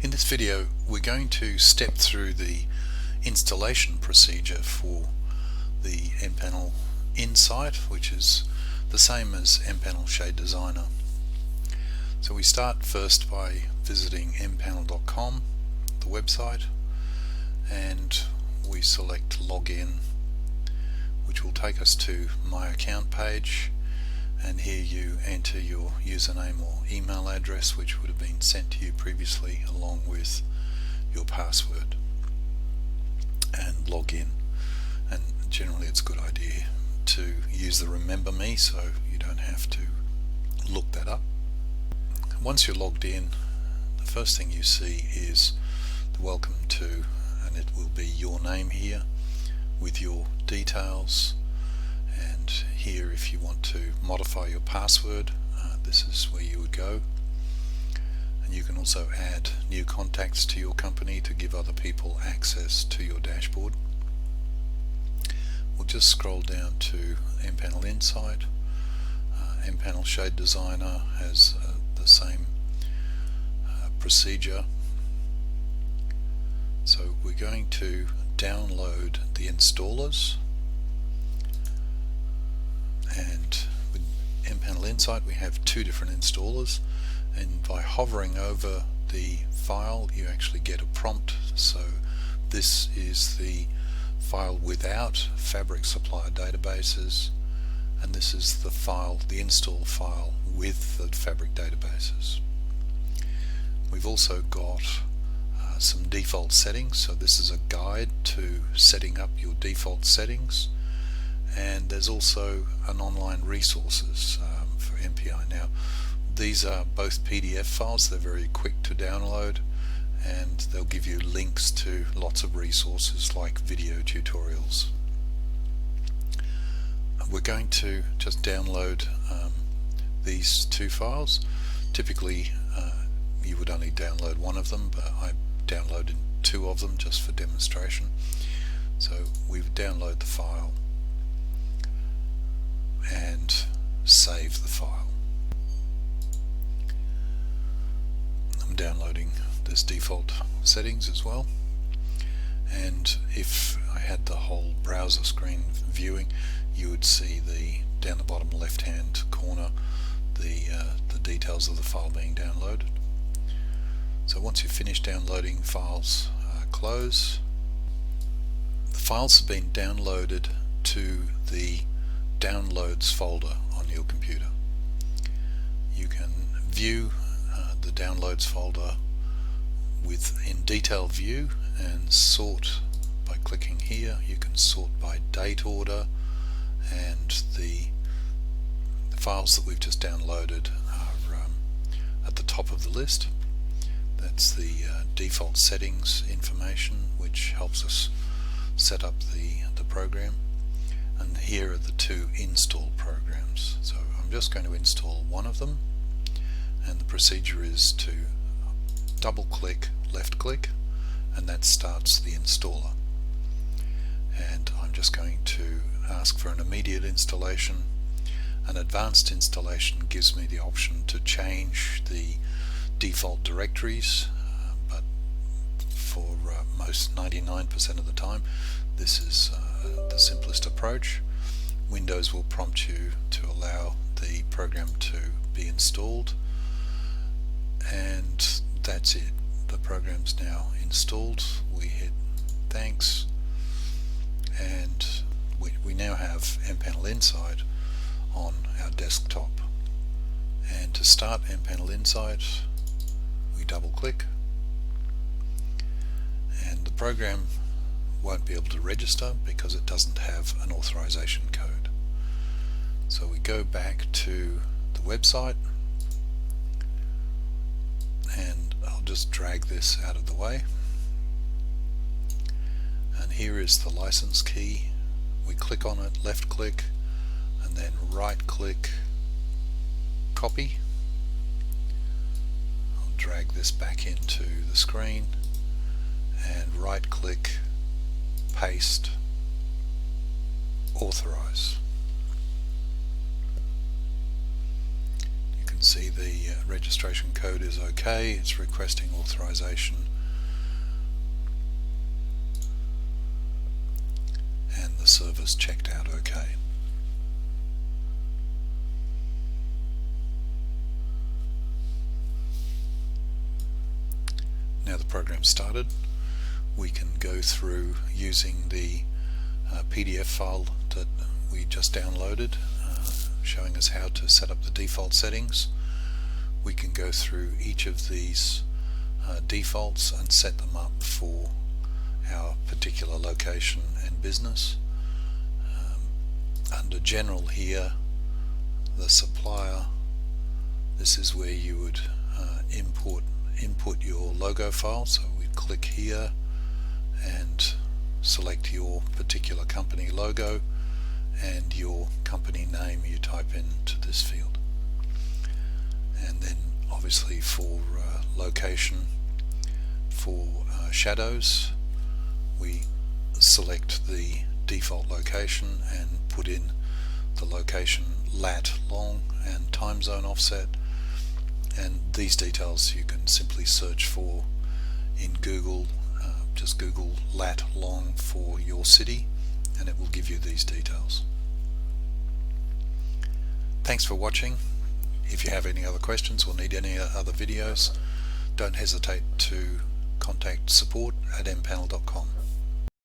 In this video we're going to step through the installation procedure for the MPanel InSite, which is the same as MPanel Shade Designer. So we start first by visiting MPanel.com, the website, and we select Login, which will take us to My Account page, and here you enter your username or email address, which would have been sent to you previously along with your password, and log in. And generally it's a good idea to use the Remember Me so you don't have to look that up. Once you're logged in, the first thing you see is the welcome to, and it will be your name here with your details. And here, if you want to modify your password, this is where you would go. And you can also add new contacts to your company to give other people access to your dashboard. We'll just scroll down to MPanel InSite. MPanel Shade Designer has the same procedure. So we're going to download the installers. And with MPanel InSite we have two different installers, and by hovering over the file you actually get a prompt. So this is the file without Fabric supplier databases, and this is the file, the install file with the Fabric databases. We've also got some default settings, so this is a guide to setting up your default settings. And there's also an online resources for MPI. Now these are both PDF files, they're very quick to download, and they'll give you links to lots of resources like video tutorials. We're going to just download these two files. Typically you would only download one of them, but I downloaded two of them just for demonstration. So we would download the file and save the file. I'm downloading this default settings as well, and if I had the whole browser screen viewing, you would see down the bottom left hand corner the details of the file being downloaded. So once you've finished downloading files, close. The files have been downloaded to the Downloads folder on your computer. You can view the Downloads folder in Detail View and sort by clicking here. You can sort by date order, and the files that we've just downloaded are at the top of the list. That's the default settings information, which helps us set up the program. And here are the two install programs. So I'm just going to install one of them, and the procedure is to double click, left click, and that starts the installer. And I'm just going to ask for an immediate installation. An advanced installation gives me the option to change the default directories, but for most 99% of the time this is the simplest approach. Windows will prompt you to allow the program to be installed, and that's it. The program's now installed. We hit thanks, and we now have MPanel InSite on our desktop. And to start MPanel InSite, we double click, and the program won't be able to register because it doesn't have an authorization code. So we go back to the website, and I'll just drag this out of the way, and here is the license key. We click on it, left click, and then right click, copy. I'll drag this back into the screen, and right click, paste, authorize. You can see the registration code is okay. It's requesting authorization, and the server's checked out okay. Now the program's started. We can go through using the PDF file that we just downloaded, showing us how to set up the default settings. We can go through each of these defaults and set them up for our particular location and business. Under General here, the supplier, this is where you would input your logo file. So we click here and select your particular company logo, and your company name you type into this field. And then obviously for location, for shadows, we select the default location and put in the location lat long and time zone offset, and these details you can simply search for in Google. Just Google lat long for your city and it will give you these details. Thanks for watching. If you have any other questions or need any other videos, don't hesitate to contact support@MPanel.com.